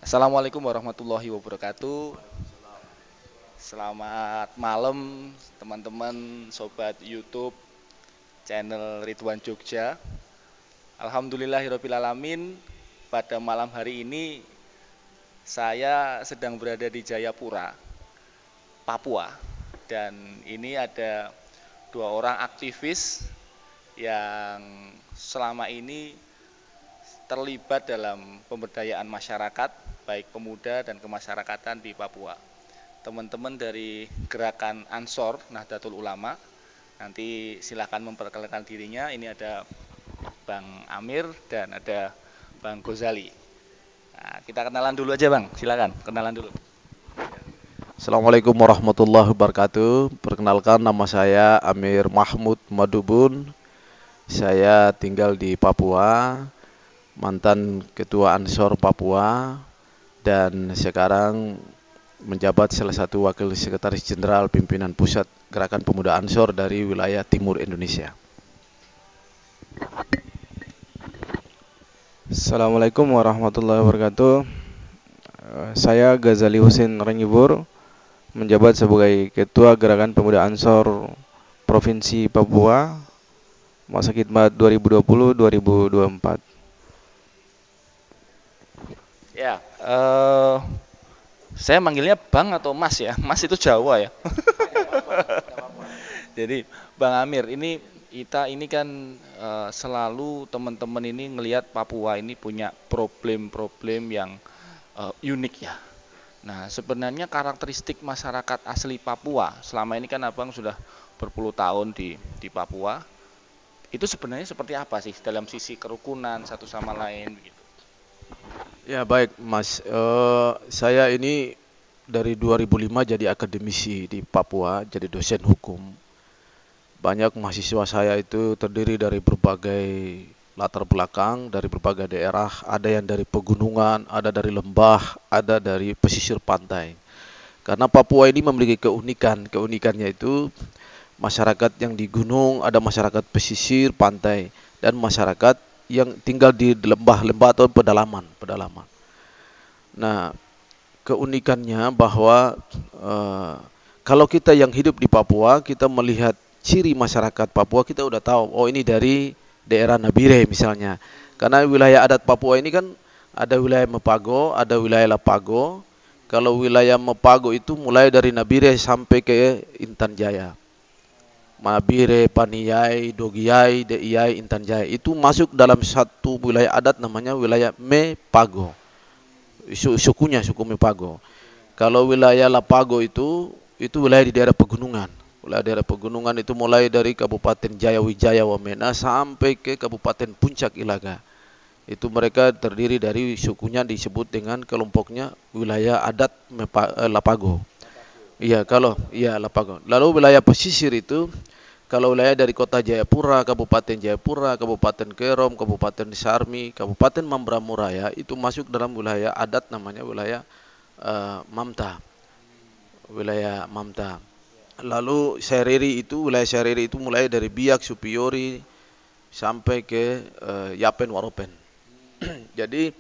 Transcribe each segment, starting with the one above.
Assalamualaikum warahmatullahi wabarakatuh. Selamat malam teman-teman sobat YouTube channel Ridwan Jogja. Alhamdulillahirrabbilalamin, pada malam hari ini saya sedang berada di Jayapura, Papua. Dan ini ada dua orang aktivis yang selama ini terlibat dalam pemberdayaan masyarakat, baik pemuda dan kemasyarakatan di Papua. Teman-teman dari gerakan Ansor Nahdlatul Ulama, nanti silahkan memperkenalkan dirinya. Ini ada Bang Amir dan ada Bang Gozali. Nah, kita kenalan dulu aja Bang, silakan kenalan dulu. Assalamualaikum warahmatullahi wabarakatuh. Perkenalkan, nama saya Amir Mahmud Madubun. Saya tinggal di Papua, mantan Ketua Ansor Papua, dan sekarang menjabat salah satu Wakil Sekretaris Jenderal Pimpinan Pusat Gerakan Pemuda Ansor dari wilayah Timur Indonesia. Assalamualaikum warahmatullahi wabarakatuh. Saya Ghazali Husin Renyibur, menjabat sebagai Ketua Gerakan Pemuda Ansor Provinsi Papua, masa khidmat 2020-2024. Ya, saya manggilnya Bang atau Mas ya. Mas itu Jawa ya. Jadi Bang Amir, kita ini kan selalu teman-teman ini ngelihat Papua ini punya problem-problem yang unik ya. Nah, sebenarnya karakteristik masyarakat asli Papua, selama ini kan Abang sudah berpuluh tahun di Papua, itu sebenarnya seperti apa sih dalam sisi kerukunan satu sama lain begitu. Ya, baik Mas, saya ini dari 2005 jadi akademisi di Papua, jadi dosen hukum. Banyak mahasiswa saya itu terdiri dari berbagai latar belakang, dari berbagai daerah, ada yang dari pegunungan, ada dari lembah, ada dari pesisir pantai. Karena Papua ini memiliki keunikannya itu masyarakat yang di gunung, ada masyarakat pesisir pantai, dan masyarakat yang tinggal di lembah-lembah atau pedalaman. Nah, keunikannya bahwa kalau kita yang hidup di Papua, kita melihat ciri masyarakat Papua, kita udah tahu, oh ini dari daerah Nabire misalnya. Karena wilayah adat Papua ini kan ada wilayah Mepago, ada wilayah Lapago. Kalau wilayah Mepago itu mulai dari Nabire sampai ke Intan Jaya. Mabire, Paniyai, Dogiyai, Deiyai, Intan Jaya. Itu masuk dalam satu wilayah adat namanya wilayah Mepago. Suku Mepago. Kalau wilayah Lapago itu wilayah di daerah pegunungan. Wilayah daerah pegunungan itu mulai dari Kabupaten Jayawijaya Wamena sampai ke Kabupaten Puncak Ilaga. Itu mereka terdiri dari sukunya disebut dengan kelompoknya wilayah adat Lapago. Iya, Lapago. Lalu wilayah pesisir itu, kalau wilayah dari kota Jayapura, Kabupaten Kerom, Kabupaten Sarmi, Kabupaten Mambramuraya, itu masuk dalam wilayah adat namanya wilayah Mamta. Wilayah Mamta. Lalu wilayah Seriri itu mulai dari Biak, Supiori sampai ke Yapen, Waropen. Jadi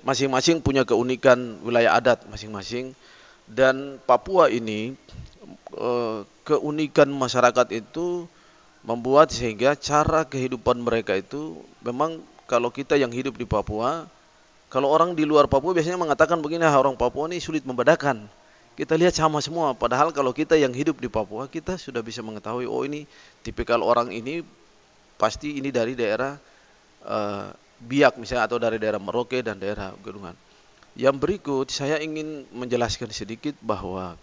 masing-masing punya keunikan wilayah adat masing-masing. Dan Papua ini, keunikan masyarakat itu membuat sehingga cara kehidupan mereka itu memang, kalau kita yang hidup di Papua, kalau orang di luar Papua biasanya mengatakan begini, orang Papua ini sulit membedakan. Kita lihat sama semua, padahal kalau kita yang hidup di Papua, kita sudah bisa mengetahui, oh ini tipikal orang ini pasti ini dari daerah Biak misalnya, atau dari daerah Merauke dan daerah Gunungan. Yang berikut saya ingin menjelaskan sedikit bahwa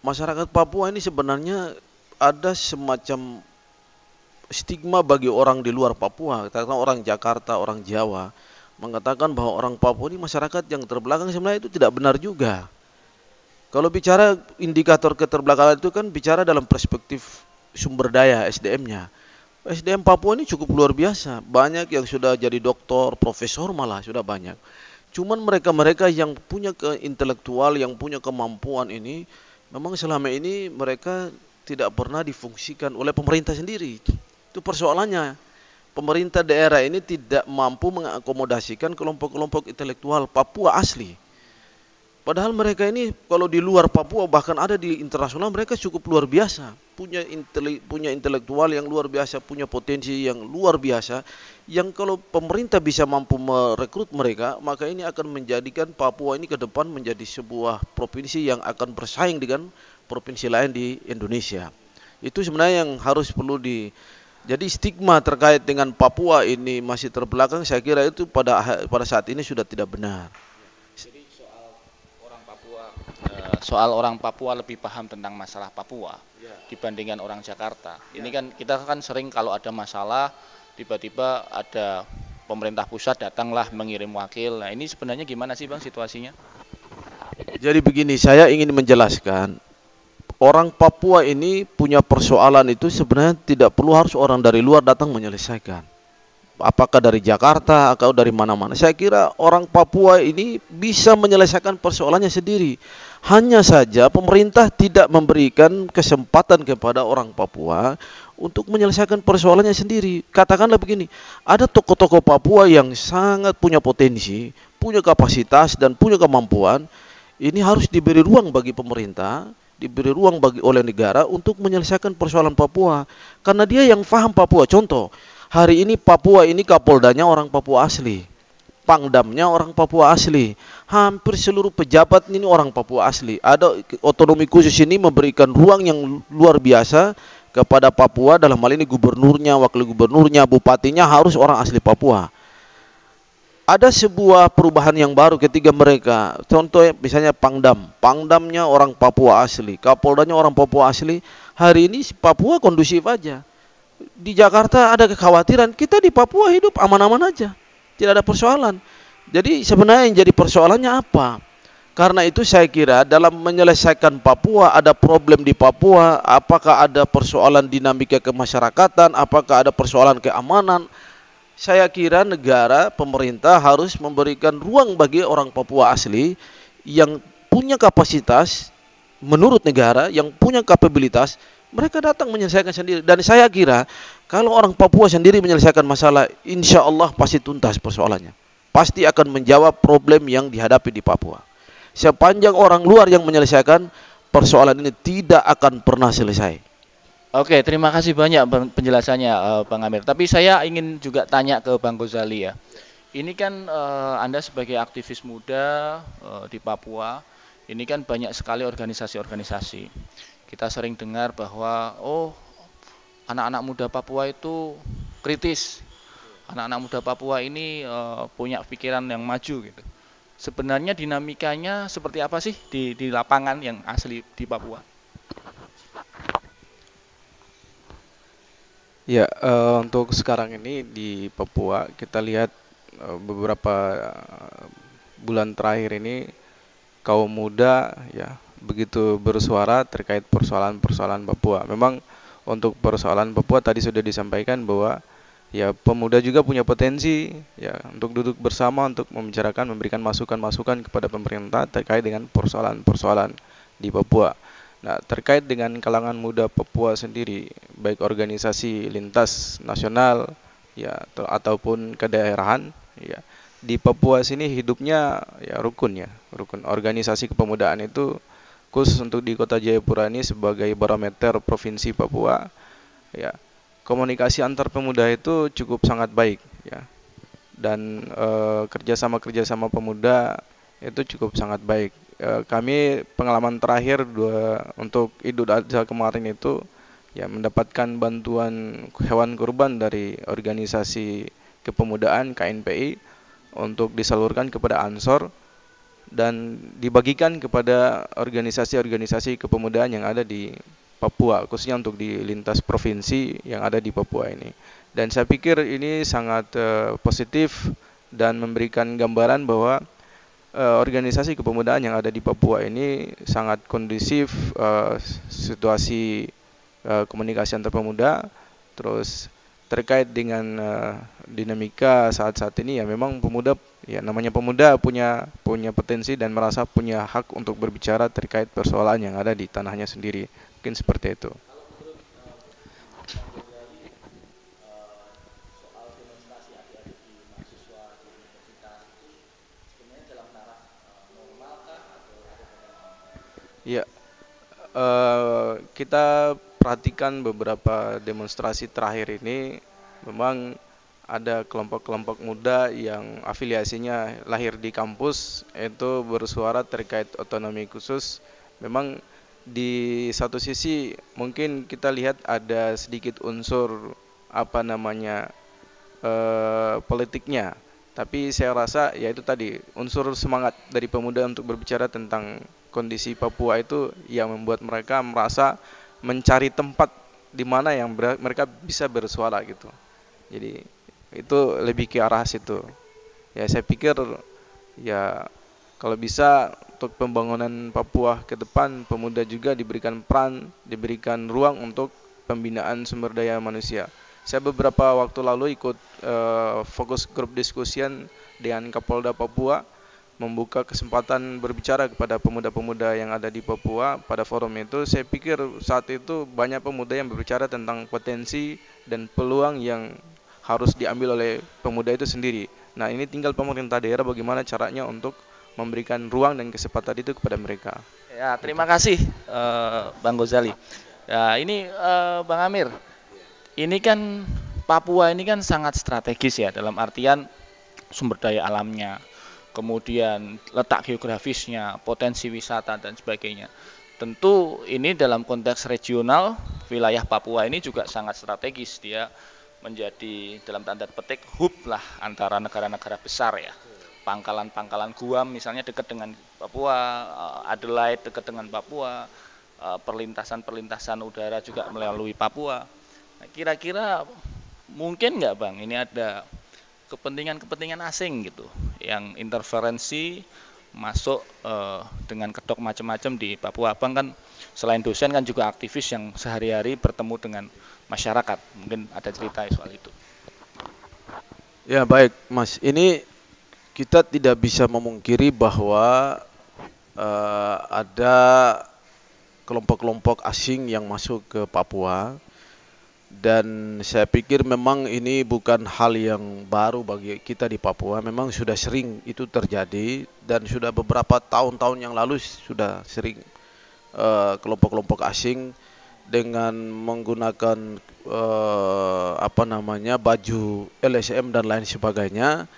masyarakat Papua ini sebenarnya ada semacam stigma bagi orang di luar Papua, katakanlah orang Jakarta, orang Jawa, mengatakan bahwa orang Papua ini masyarakat yang terbelakang. Sebenarnya itu tidak benar juga. Kalau bicara indikator keterbelakangan itu kan bicara dalam perspektif sumber daya SDM-nya. SDM Papua ini cukup luar biasa, banyak yang sudah jadi doktor, profesor malah sudah banyak. Cuman mereka-mereka yang punya keintelektual, yang punya kemampuan ini, memang selama ini mereka tidak pernah difungsikan oleh pemerintah sendiri. Itu persoalannya. pemerintah daerah ini tidak mampu mengakomodasikan kelompok-kelompok intelektual Papua asli. Padahal mereka ini kalau di luar Papua, bahkan ada di internasional, mereka cukup luar biasa. Punya intelektual yang luar biasa, punya potensi yang luar biasa. Yang kalau pemerintah bisa mampu merekrut mereka, maka ini akan menjadikan Papua ini ke depan menjadi sebuah provinsi yang akan bersaing dengan provinsi lain di Indonesia. Itu sebenarnya yang harus perlu jadi stigma terkait dengan Papua ini masih terbelakang, saya kira itu pada saat ini sudah tidak benar. Soal orang Papua lebih paham tentang masalah Papua dibandingkan orang Jakarta. Ini kan kita kan sering kalau ada masalah tiba-tiba ada pemerintah pusat datanglah mengirim wakil. Nah, ini sebenarnya gimana sih Bang situasinya? Jadi begini, saya ingin menjelaskan, orang Papua ini punya persoalan itu sebenarnya tidak perlu harus orang dari luar datang menyelesaikan. Apakah dari Jakarta atau dari mana-mana. Saya kira orang Papua ini bisa menyelesaikan persoalannya sendiri. Hanya saja pemerintah tidak memberikan kesempatan kepada orang Papua untuk menyelesaikan persoalannya sendiri. Katakanlah begini, ada tokoh-tokoh Papua yang sangat punya potensi, punya kapasitas dan punya kemampuan. Ini harus diberi ruang bagi pemerintah, diberi ruang oleh negara untuk menyelesaikan persoalan Papua. Karena dia yang paham Papua. Contoh, hari ini Papua ini Kapoldanya orang Papua asli, Pangdamnya orang Papua asli, hampir seluruh pejabat ini orang Papua asli. Ada otonomi khusus ini memberikan ruang yang luar biasa kepada Papua, dalam hal ini gubernurnya, wakil gubernurnya, bupatinya harus orang asli Papua. Ada sebuah perubahan yang baru ketika mereka, contoh misalnya Pangdamnya orang Papua asli, Kapoldanya orang Papua asli. Hari ini Papua kondusif aja. Di Jakarta ada kekhawatiran, kita di Papua hidup aman-aman aja, tidak ada persoalan. Jadi sebenarnya yang jadi persoalannya apa? Karena itu saya kira dalam menyelesaikan Papua, ada problem di Papua, apakah ada persoalan dinamika kemasyarakatan, apakah ada persoalan keamanan. Saya kira negara, pemerintah harus memberikan ruang bagi orang Papua asli yang punya kapasitas menurut negara, yang punya kapabilitas. Mereka datang menyelesaikan sendiri. Dan saya kira kalau orang Papua sendiri menyelesaikan masalah, insya Allah pasti tuntas persoalannya. Pasti akan menjawab problem yang dihadapi di Papua. Sepanjang orang luar yang menyelesaikan, persoalan ini tidak akan pernah selesai. Oke, terima kasih banyak penjelasannya Bang Amir. Tapi saya ingin juga tanya ke Bang Ghazali ya. Ini kan Anda sebagai aktivis muda di Papua, ini kan banyak sekali organisasi-organisasi. Kita sering dengar bahwa anak-anak muda Papua itu kritis. Anak-anak muda Papua ini punya pikiran yang maju gitu. Sebenarnya dinamikanya seperti apa sih di lapangan yang asli di Papua? Ya, untuk sekarang ini di Papua kita lihat beberapa bulan terakhir ini kaum muda ya begitu bersuara terkait persoalan-persoalan Papua. Memang untuk persoalan Papua tadi sudah disampaikan bahwa ya pemuda juga punya potensi ya untuk duduk bersama untuk membicarakan, memberikan masukan-masukan kepada pemerintah terkait dengan persoalan-persoalan di Papua. Nah, terkait dengan kalangan muda Papua sendiri, baik organisasi lintas nasional ya ataupun kedaerahan ya. Di Papua sini hidupnya ya rukun. Organisasi kepemudaan itu khusus untuk di Kota Jayapura ini sebagai barometer provinsi Papua ya. Komunikasi antar pemuda itu cukup sangat baik ya. Dan kerjasama pemuda itu cukup sangat baik. Kami pengalaman terakhir untuk Idul Adha kemarin itu ya mendapatkan bantuan hewan kurban dari organisasi kepemudaan KNPI untuk disalurkan kepada Ansor dan dibagikan kepada organisasi-organisasi kepemudaan yang ada di Papua, khususnya untuk di lintas provinsi yang ada di Papua ini. Dan saya pikir ini sangat positif dan memberikan gambaran bahwa organisasi kepemudaan yang ada di Papua ini sangat kondusif, situasi komunikasi antar pemuda. Terus terkait dengan dinamika saat-saat ini ya memang pemuda ya namanya pemuda punya potensi dan merasa punya hak untuk berbicara terkait persoalan yang ada di tanahnya sendiri. Mungkin seperti itu. Soal Ya, kita perhatikan beberapa demonstrasi terakhir ini, memang ada kelompok-kelompok muda yang afiliasinya lahir di kampus itu bersuara terkait otonomi khusus. Memang di satu sisi mungkin kita lihat ada sedikit unsur apa namanya politiknya, tapi saya rasa ya itu tadi unsur semangat dari pemuda untuk berbicara tentang kondisi Papua itu yang membuat mereka merasa mencari tempat di mana yang mereka bisa bersuara gitu. Jadi itu lebih ke arah situ. Ya saya pikir ya kalau bisa untuk pembangunan Papua ke depan, pemuda juga diberikan peran, diberikan ruang untuk pembinaan sumber daya manusia. Saya beberapa waktu lalu ikut fokus grup diskusian dengan Kapolda Papua, membuka kesempatan berbicara kepada pemuda-pemuda yang ada di Papua pada forum itu. Saya pikir saat itu banyak pemuda yang berbicara tentang potensi dan peluang yang harus diambil oleh pemuda itu sendiri. Nah, ini tinggal pemerintah daerah bagaimana caranya untuk memberikan ruang dan kesempatan itu kepada mereka. Ya, terima kasih Bang Gozali. Ya, ini Bang Amir. Ini kan Papua ini kan sangat strategis ya, dalam artian sumber daya alamnya, kemudian letak geografisnya, potensi wisata dan sebagainya. Tentu ini dalam konteks regional, wilayah Papua ini juga sangat strategis. Dia menjadi dalam tanda petik hub lah antara negara-negara besar ya. Pangkalan-pangkalan Guam misalnya dekat dengan Papua, Adelaide dekat dengan Papua, perlintasan-perlintasan udara juga melalui Papua. Nah, kira-kira mungkin nggak Bang, ini ada kepentingan-kepentingan asing gitu yang interferensi masuk dengan kedok macam-macam di Papua. Abang kan selain dosen kan juga aktivis yang sehari-hari bertemu dengan masyarakat. Mungkin ada cerita soal itu. Ya baik Mas, ini kita tidak bisa memungkiri bahwa ada kelompok-kelompok asing yang masuk ke Papua. Dan saya pikir memang ini bukan hal yang baru bagi kita di Papua. Memang sudah sering itu terjadi dan sudah beberapa tahun-tahun yang lalu sudah sering kelompok-kelompok asing dengan menggunakan baju LSM dan lain sebagainya.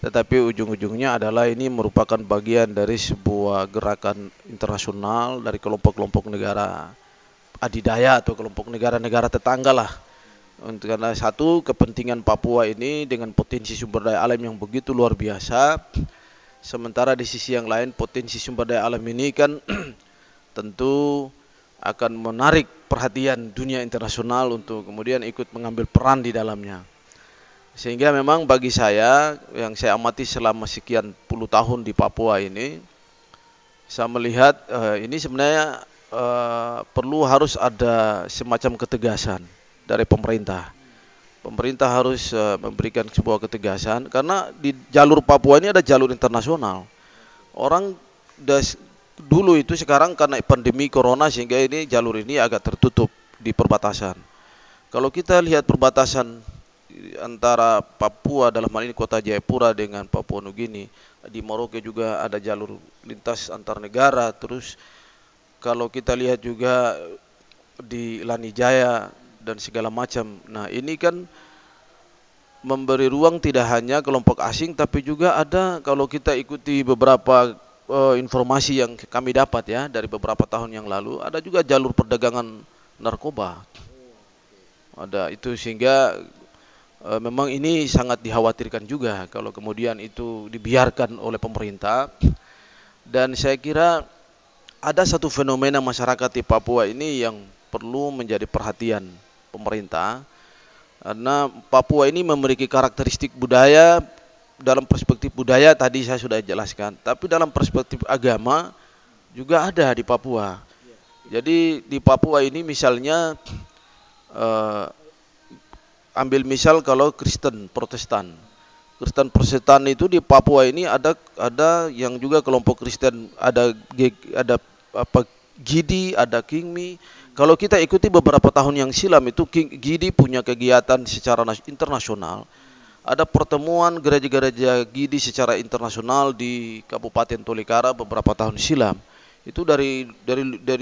Tetapi ujung-ujungnya adalah ini merupakan bagian dari sebuah gerakan internasional dari kelompok-kelompok negara adidaya atau kelompok negara-negara tetangga lah. Karena satu, kepentingan Papua ini dengan potensi sumber daya alam yang begitu luar biasa. Sementara di sisi yang lain potensi sumber daya alam ini kan tentu akan menarik perhatian dunia internasional untuk kemudian ikut mengambil peran di dalamnya. Sehingga memang bagi saya yang saya amati selama sekian puluh tahun di Papua ini, saya melihat ini sebenarnya perlu harus ada semacam ketegasan dari pemerintah. Pemerintah harus memberikan sebuah ketegasan karena di jalur Papua ini ada jalur internasional. Orang dulu itu sekarang karena pandemi corona sehingga ini jalur ini agak tertutup di perbatasan. Kalau kita lihat perbatasan antara Papua dalam hal ini kota Jayapura dengan Papua Nugini, di Merauke juga ada jalur lintas antar negara. Terus kalau kita lihat juga di Lanijaya dan segala macam. Nah, ini kan memberi ruang tidak hanya kelompok asing tapi juga ada, kalau kita ikuti beberapa informasi yang kami dapat ya dari beberapa tahun yang lalu, ada juga jalur perdagangan narkoba. Ada itu sehingga memang ini sangat dikhawatirkan juga kalau kemudian itu dibiarkan oleh pemerintah. Dan saya kira ada satu fenomena masyarakat di Papua ini yang perlu menjadi perhatian pemerintah. Karena Papua ini memiliki karakteristik budaya, dalam perspektif budaya tadi saya sudah jelaskan. Tapi dalam perspektif agama juga ada di Papua. Jadi di Papua ini misalnya, ambil misal kalau Kristen Protestan. Kristen Protestan itu di Papua ini ada yang juga kelompok Kristen, ada Gidi, ada Kingmi. Kalau kita ikuti beberapa tahun yang silam itu Gidi punya kegiatan secara internasional. Ada pertemuan gereja-gereja Gidi secara internasional di Kabupaten Tolikara beberapa tahun silam. itu dari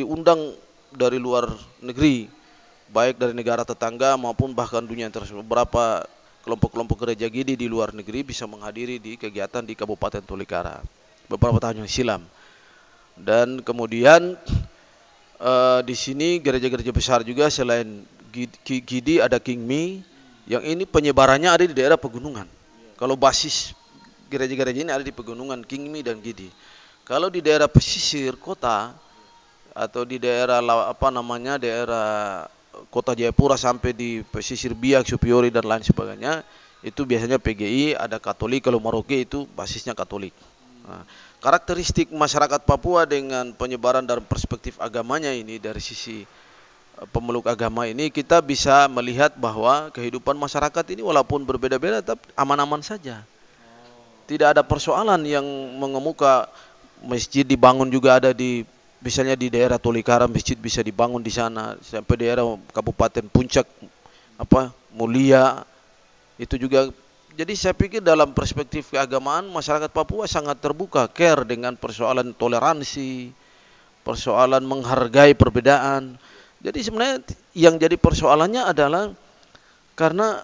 undang dari luar negeri, baik dari negara tetangga maupun bahkan dunia internasional. Beberapa kelompok-kelompok gereja Gidi di luar negeri bisa menghadiri di kegiatan di Kabupaten Tolikara beberapa tahun yang silam. Dan kemudian di sini gereja-gereja besar juga selain Gidi ada Kingmi, yang ini penyebarannya ada di daerah pegunungan. Kalau basis gereja-gereja ini ada di pegunungan Kingmi dan Gidi. Kalau di daerah pesisir kota atau di daerah daerah Kota Jayapura sampai di pesisir Biak, Supiori dan lain sebagainya, itu biasanya PGI, ada Katolik. Kalau Merauke itu basisnya Katolik. Nah, karakteristik masyarakat Papua dengan penyebaran dalam perspektif agamanya ini, dari sisi pemeluk agama ini, kita bisa melihat bahwa kehidupan masyarakat ini walaupun berbeda-beda tetap aman-aman saja. Tidak ada persoalan yang mengemuka. Masjid dibangun juga ada di, misalnya di daerah Tolikara, masjid bisa dibangun di sana, sampai daerah Kabupaten Puncak Mulia itu juga. Jadi saya pikir dalam perspektif keagamaan masyarakat Papua sangat terbuka, care dengan persoalan toleransi, persoalan menghargai perbedaan. Jadi sebenarnya yang jadi persoalannya adalah karena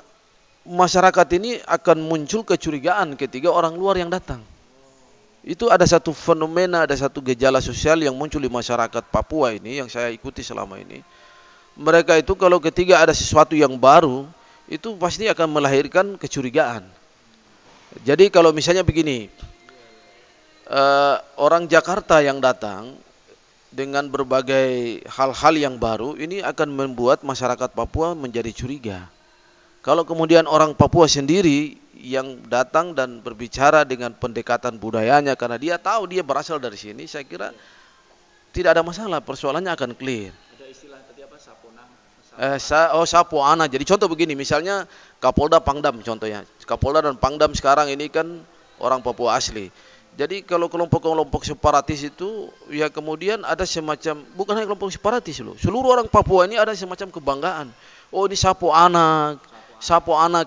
masyarakat ini akan muncul kecurigaan ketika orang luar yang datang. Itu ada satu fenomena, ada satu gejala sosial yang muncul di masyarakat Papua ini yang saya ikuti selama ini. Mereka itu kalau ketika ada sesuatu yang baru, itu pasti akan melahirkan kecurigaan. Jadi kalau misalnya begini, orang Jakarta yang datang dengan berbagai hal-hal yang baru, ini akan membuat masyarakat Papua menjadi curiga. Kalau kemudian orang Papua sendiri yang datang dan berbicara dengan pendekatan budayanya, karena dia tahu dia berasal dari sini, saya kira tidak ada masalah, persoalannya akan clear. Ada istilah tadi apa, saponang? Sapo ana. Jadi contoh begini, misalnya Kapolda Pangdam contohnya. Kapolda dan Pangdam sekarang ini kan orang Papua asli. Jadi kalau kelompok-kelompok separatis itu, ya kemudian ada semacam, bukan hanya kelompok separatis loh, seluruh orang Papua ini ada semacam kebanggaan. Oh, ini sapo anak.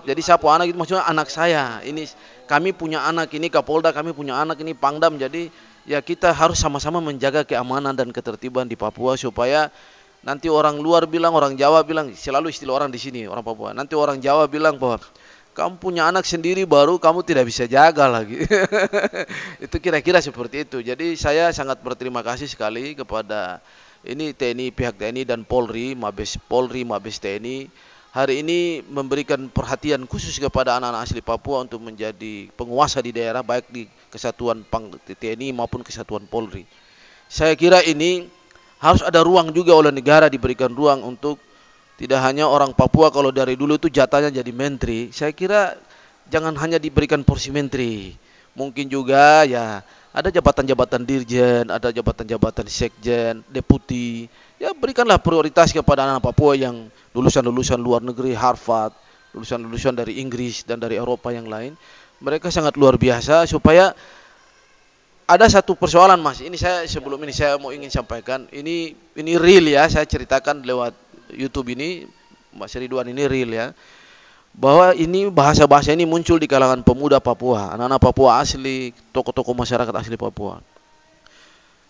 Jadi sapo anak itu maksudnya anak saya. Ini kami punya anak, ini Kapolda kami punya anak, ini Pangdam. Jadi ya kita harus sama-sama menjaga keamanan dan ketertiban di Papua supaya nanti orang luar bilang, orang Jawa bilang, selalu istilah orang di sini, orang Papua. Nanti orang Jawa bilang bahwa kamu punya anak sendiri baru kamu tidak bisa jaga lagi. Itu kira-kira seperti itu. Jadi saya sangat berterima kasih sekali kepada ini TNI, pihak TNI dan Polri, Mabes Polri, Mabes TNI. Hari ini memberikan perhatian khusus kepada anak-anak asli Papua untuk menjadi penguasa di daerah, baik di kesatuan TNI maupun kesatuan Polri. Saya kira ini harus ada ruang juga oleh negara, diberikan ruang untuk tidak hanya orang Papua kalau dari dulu itu jatahnya jadi menteri. Saya kira jangan hanya diberikan porsi menteri. Mungkin juga ya ada jabatan-jabatan dirjen, ada jabatan-jabatan sekjen, deputi. Ya berikanlah prioritas kepada anak Papua yang lulusan-lulusan luar negeri, Harvard, lulusan-lulusan dari Inggris dan dari Eropa yang lain. Mereka sangat luar biasa. Supaya ada satu persoalan, Mas. Ini saya sebelum ini saya mau ingin sampaikan. Ini real ya, saya ceritakan lewat YouTube ini, Mas Ridwan, ini real ya. Bahwa ini bahasa-bahasa ini muncul di kalangan pemuda Papua, anak-anak Papua asli, tokoh-tokoh masyarakat asli Papua.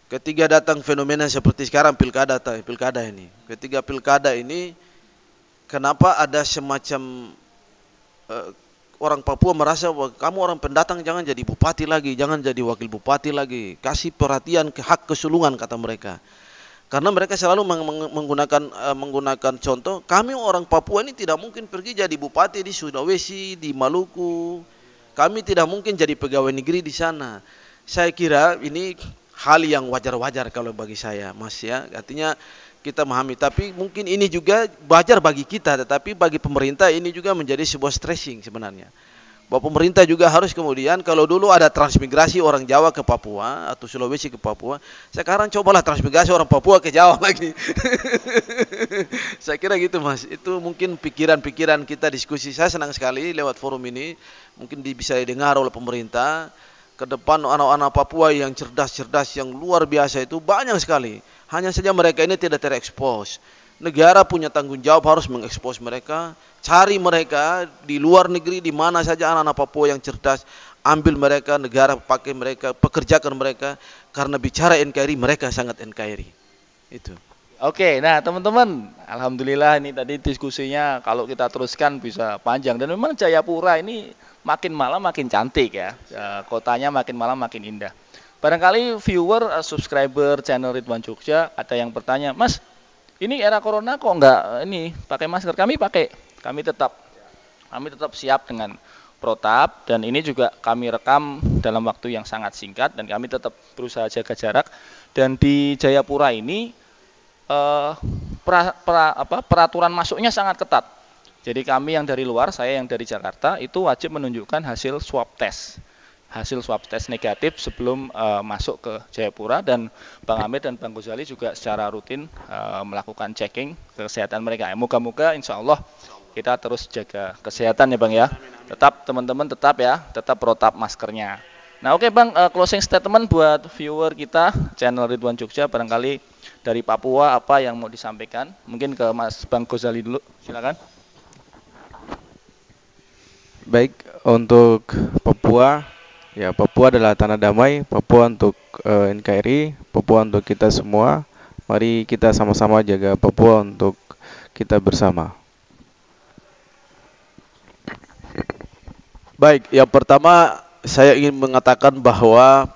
Ketika datang fenomena seperti sekarang pilkada ini. Ketika pilkada ini, kenapa ada semacam orang Papua merasa bahwa kamu orang pendatang jangan jadi bupati lagi, jangan jadi wakil bupati lagi. Kasih perhatian ke hak kesulungan, kata mereka. Karena mereka selalu menggunakan contoh, kami orang Papua ini tidak mungkin pergi jadi bupati di Sulawesi, di Maluku. Kami tidak mungkin jadi pegawai negeri di sana. Saya kira ini hal yang wajar-wajar kalau bagi saya, Mas ya. Artinya kita memahami, tapi mungkin ini juga wajar bagi kita, tetapi bagi pemerintah ini juga menjadi sebuah stressing sebenarnya. Bahwa pemerintah juga harus kemudian, kalau dulu ada transmigrasi orang Jawa ke Papua atau Sulawesi ke Papua, sekarang cobalah transmigrasi orang Papua ke Jawa lagi. Saya kira gitu, Mas. Itu mungkin pikiran-pikiran kita diskusi. Saya senang sekali lewat forum ini, mungkin bisa didengar oleh pemerintah. Ke depan anak-anak Papua yang cerdas-cerdas, yang luar biasa itu banyak sekali. Hanya saja mereka ini tidak terekspos. Negara punya tanggung jawab harus mengekspos mereka, cari mereka di luar negeri, di mana saja anak-anak Papua yang cerdas, ambil mereka, negara pakai mereka, pekerjakan mereka, karena bicara NKRI mereka sangat NKRI. Itu. Oke, nah teman-teman, alhamdulillah ini tadi diskusinya kalau kita teruskan bisa panjang, dan memang Jayapura ini makin malam makin cantik ya. Kotanya makin malam makin indah. Barangkali viewer, subscriber channel Ridwan Jogja ada yang bertanya, Mas, ini era corona kok enggak ini pakai masker? Kami pakai, kami tetap siap dengan protap, dan ini juga kami rekam dalam waktu yang sangat singkat, dan kami tetap berusaha jaga jarak. Dan di Jayapura ini peraturan masuknya sangat ketat. Jadi kami yang dari luar, saya yang dari Jakarta, itu wajib menunjukkan hasil swab test negatif sebelum masuk ke Jayapura, dan Bang Amir dan Bang Ghazali juga secara rutin melakukan checking kesehatan mereka. Moga-moga insya Allah kita terus jaga kesehatan ya Bang ya. Tetap teman-teman tetap protap maskernya. Nah oke Bang, closing statement buat viewer kita channel Ridwan Jogja, barangkali dari Papua apa yang mau disampaikan? Mungkin ke Mas Bang Ghazali dulu, silakan. Baik, untuk Papua, ya Papua adalah tanah damai, Papua untuk NKRI, Papua untuk kita semua. Mari kita sama-sama jaga Papua untuk kita bersama. Baik, yang pertama saya ingin mengatakan bahwa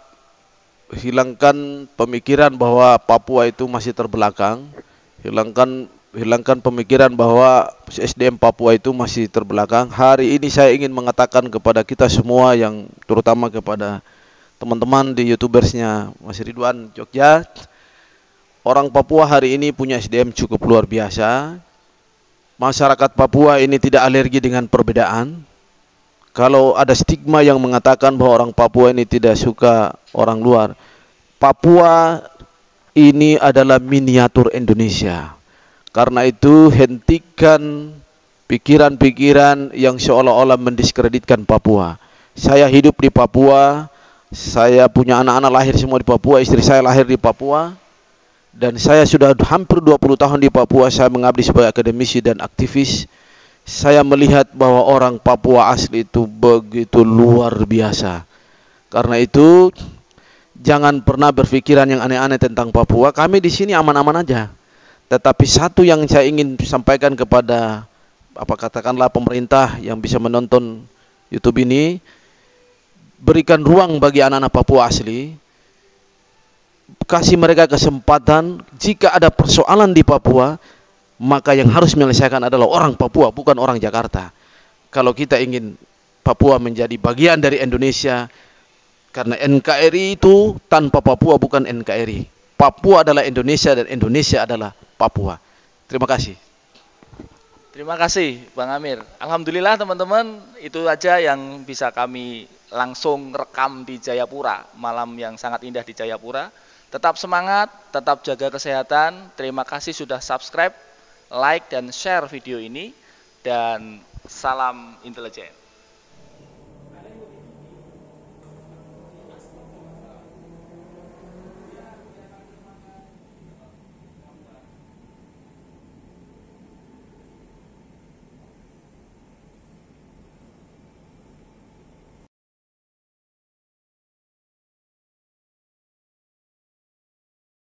hilangkan pemikiran bahwa Papua itu masih terbelakang, hilangkan pemikiran bahwa SDM Papua itu masih terbelakang. Hari ini saya ingin mengatakan kepada kita semua, yang terutama kepada teman-teman di YouTubersnya Mas Ridwan Jogja, orang Papua hari ini punya SDM cukup luar biasa. Masyarakat Papua ini tidak alergi dengan perbedaan. Kalau ada stigma yang mengatakan bahwa orang Papua ini tidak suka orang luar, Papua ini adalah miniatur Indonesia. Karena itu hentikan pikiran-pikiran yang seolah-olah mendiskreditkan Papua. Saya hidup di Papua, saya punya anak-anak lahir semua di Papua, istri saya lahir di Papua, dan saya sudah hampir 20 tahun di Papua. Saya mengabdi sebagai akademisi dan aktivis. Saya melihat bahwa orang Papua asli itu begitu luar biasa. Karena itu jangan pernah berpikiran yang aneh-aneh tentang Papua. Kami di sini aman-aman aja. Tetapi satu yang saya ingin sampaikan kepada katakanlah pemerintah yang bisa menonton YouTube ini, berikan ruang bagi anak-anak Papua asli. Kasih mereka kesempatan. Jika ada persoalan di Papua, maka yang harus menyelesaikan adalah orang Papua, bukan orang Jakarta. Kalau kita ingin Papua menjadi bagian dari Indonesia, karena NKRI itu tanpa Papua bukan NKRI. Papua adalah Indonesia dan Indonesia adalah Papua. Terima kasih. Terima kasih Bang Amir. Alhamdulillah teman-teman, itu aja yang bisa kami langsung rekam di Jayapura, malam yang sangat indah di Jayapura. Tetap semangat, tetap jaga kesehatan. Terima kasih sudah subscribe, like dan share video ini, dan salam intelijen.